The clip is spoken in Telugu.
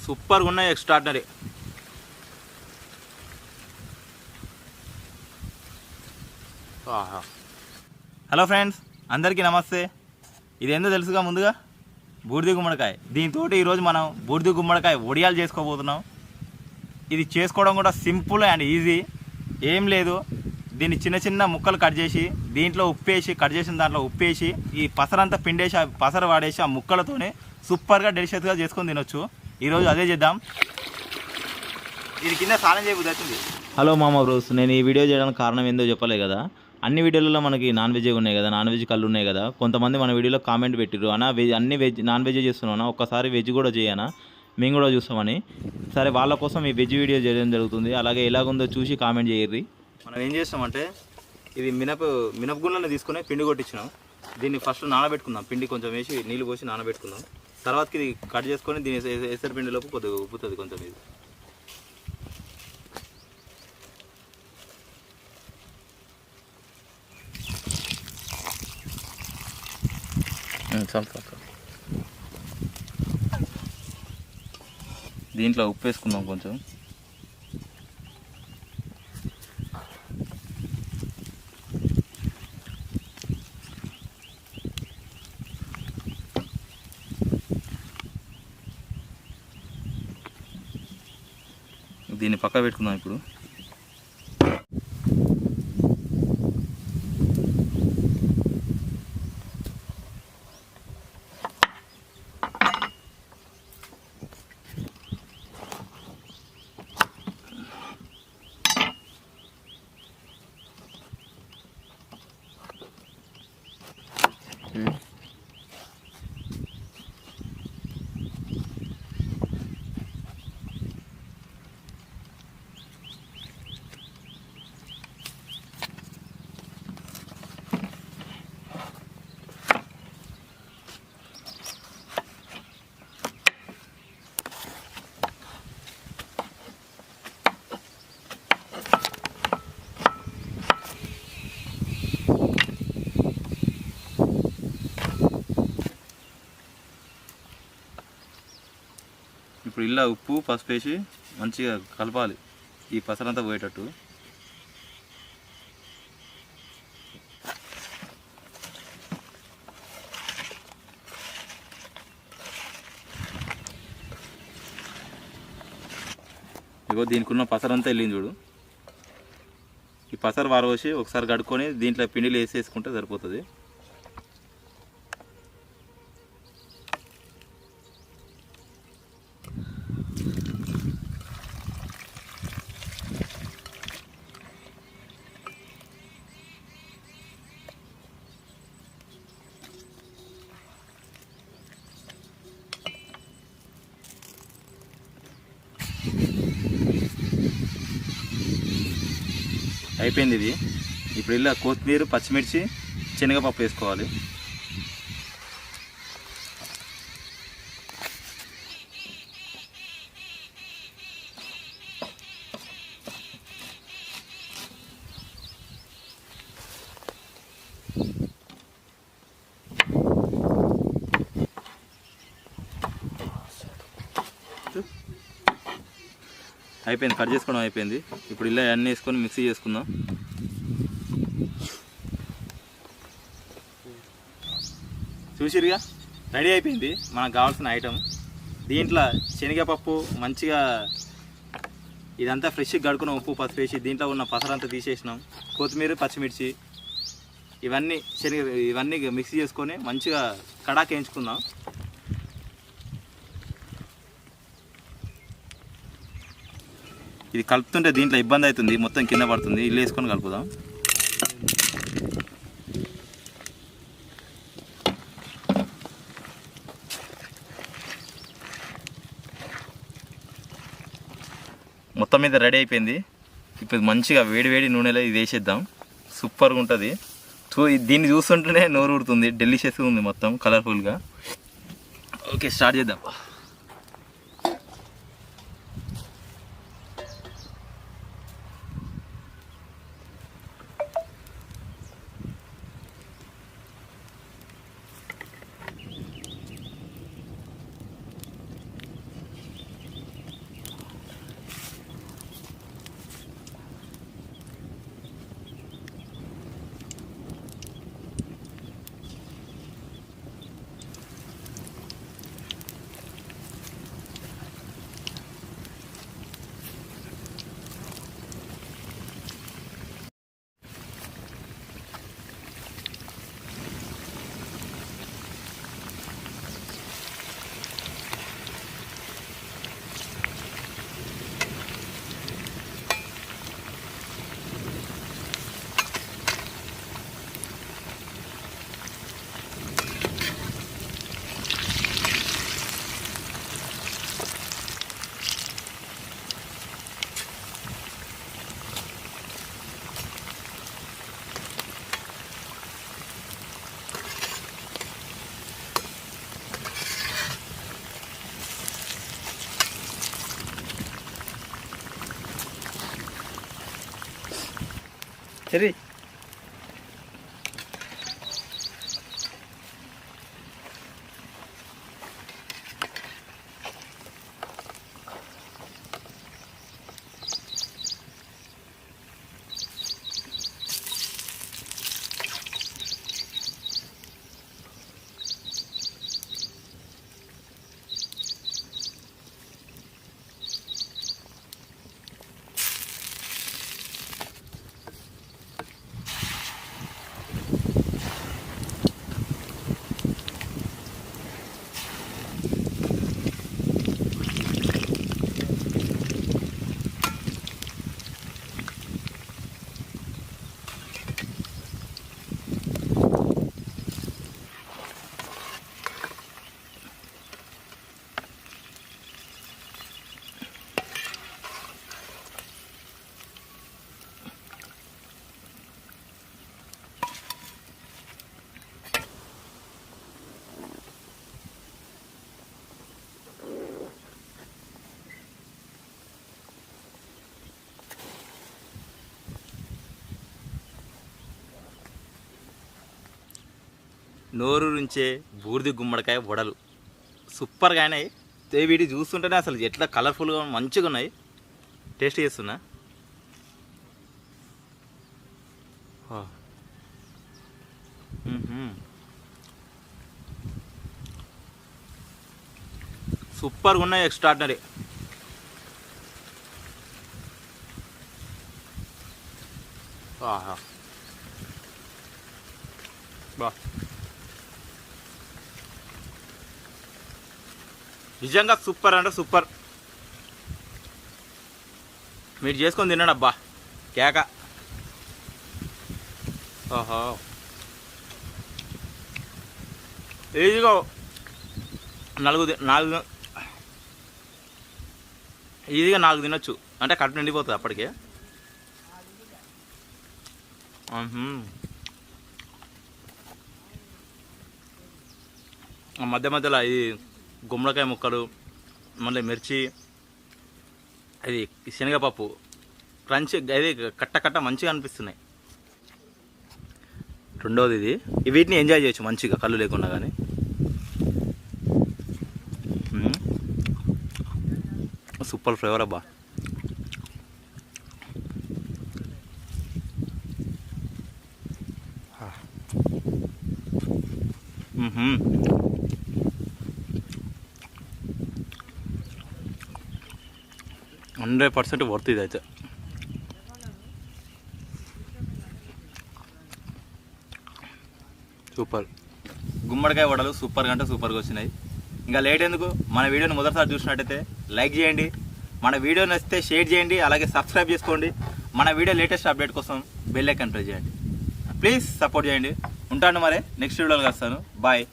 సూపర్గా ఉన్నాయి, ఎక్స్ట్రాడినరీ. హలో ఫ్రెండ్స్, అందరికీ నమస్తే. ఇదేందో తెలుసుగా ముందుగా బూడిద గుమ్మడికాయ. దీంతో ఈరోజు మనం బూడిద గుమ్మడికాయ వడియాలు చేసుకోబోతున్నాం. ఇది చేసుకోవడం కూడా సింపుల్ అండ్ ఈజీ. ఏం లేదు, దీన్ని చిన్న చిన్న ముక్కలు కట్ చేసి దీంట్లో ఉప్పేసి, కట్ చేసిన దాంట్లో ఉప్పేసి ఈ పసరంతా పిండేసి ఆ పసర వాడేసి ఆ ముక్కలతోనే సూపర్గా డెలిషియస్గా చేసుకొని తినొచ్చు. ఈరోజు అదే చేద్దాం. ఇది కింద స్నానం చేయబుద్ధి అవుతుంది. హలో మామ బ్రోస్, నేను ఈ వీడియో చేయడానికి కారణం ఏందో చెప్పలే కదా. అన్ని వీడియోలలో మనకి నాన్ వెజ్ ఉన్నాయి కదా, నాన్ వెజ్ కళ్ళు ఉన్నాయి కదా. కొంతమంది మన వీడియోలో కామెంట్ పెట్టిరు, అన్న వెజ్ అన్ని వెజ్ నాన్ వెజ్ చేస్తున్నాను, ఒక్కసారి వెజ్ కూడా చేయనా, మేము కూడా చూస్తామని. సరే, వాళ్ళ కోసం ఈ వెజ్ వీడియో చేయడం జరుగుతుంది. అలాగే ఎలాగుందో చూసి కామెంట్ చేయర్రి. మనం ఏం చేస్తామంటే ఇది మినపగుళ్ళని తీసుకుని పిండి కొట్టించినాం. దీన్ని ఫస్ట్ నానబెట్టుకుందాం. పిండి కొంచెం వేసి నీళ్ళు పోసి నానబెట్టుకుందాం. తర్వాతకి ఇది కట్ చేసుకొని దీని ఎసరు పిండిలోపు కొద్దిగా ఉప్పుతుంది కొంచెం. ఇది దీంట్లో ఉప్పు వేసుకుందాం కొంచెం. దీన్ని పక్క పెట్టుకుందాం. ఇప్పుడు ఇప్పుడు ఇలా ఉప్పు పసుపు వేసి మంచిగా కలపాలి, ఈ పసరంతా పోయేటట్టు. ఇగో దీనికి ఉన్న పసరంతా వెళ్ళింది చూడు. ఈ పసరు వారవసి ఒకసారి కడుక్కొని దీంట్లో పిండిలు వేసేసుకుంటే సరిపోతుంది. అయిపోయింది ఇది. ఇప్పుడు ఇలా కొత్తిమీర, పచ్చిమిర్చి, శనగపప్పు వేసుకోవాలి. అయిపోయింది, కట్ చేసుకోవడం అయిపోయింది. ఇప్పుడు ఇలా అన్నీ వేసుకొని మిక్సీ చేసుకుందాం. చూసిరుగా, రెడీ అయిపోయింది మనకు కావాల్సిన ఐటమ్. దీంట్లో శనగపప్పు మంచిగా ఇదంతా ఫ్రెష్గా కడుక్కున్న ఉప్పు పసుపు వేసి దీంట్లో ఉన్న పసరంతా తీసేసినాం. కొత్తిమీర, పచ్చిమిర్చి ఇవన్నీ మిక్సీ చేసుకొని మంచిగా కడాకి వేయించుకుందాం. ఇది కలుపుతుంటే దీంట్లో ఇబ్బంది అవుతుంది, మొత్తం కింద పడుతుంది. ఇల్లు వేసుకొని కలుపుదాం. మొత్తం మీద రెడీ అయిపోయింది. ఇప్పుడు మంచిగా వేడి నూనెలో ఇది వేసేద్దాం. సూపర్గా ఉంటుంది. దీన్ని చూస్తుంటేనే నోరు ఊరుతుంది. డెలిషియస్గా ఉంది, మొత్తం కలర్ఫుల్గా. ఓకే, స్టార్ట్ చేద్దాం. సరే నోరు నుంచే బూడిది గుమ్మడికాయ వడలు సూపర్గా అయినాయి. వీటి చూస్తుంటేనే అసలు ఎట్లా కలర్ఫుల్గా మంచిగా ఉన్నాయి. టేస్ట్ చేస్తున్నా. సూపర్గా ఉన్నాయి, ఎక్స్ట్రాడినరీ. బా నిజంగా సూపర్ అంటే సూపర్. మీరు చేసుకొని తినండి అబ్బా, కేక. ఓహో, ఈజీగా ఈజీగా 4 తినొచ్చు. అంటే కడుపు నిండిపోతుంది అప్పటికే. మధ్య మధ్యలో ఈ గుమ్మడికాయ ముక్కలు, మళ్ళీ మిర్చి, అది శనగపప్పు క్రంచ్, అది కట్ట కట్ట మంచిగా అనిపిస్తున్నాయి. రెండోది ఇది, వీటిని ఎంజాయ్ చేయొచ్చు మంచిగా కళ్ళు లేకుండా. కానీ సూపర్ ఫ్లేవర్ అబ్బా. Mm-hmm. 100% వర్త్ ఇది అయితే. సూపర్ గుమ్మడికాయ వడలు సూపర్గా అంటే సూపర్గా వచ్చినాయి. ఇంకా లేట్ ఎందుకు, మన వీడియోని మొదటిసారి చూసినట్టయితే లైక్ చేయండి, మన వీడియో నచ్చితే షేర్ చేయండి, అలాగే సబ్స్క్రైబ్ చేసుకోండి. మన వీడియో లేటెస్ట్ అప్డేట్ కోసం బెల్ ఐకాన్ ప్రెస్ చేయండి. ప్లీజ్ సపోర్ట్ చేయండి. ఉంటాను మరి, నెక్స్ట్ వీడియోలో వస్తాను. బాయ్.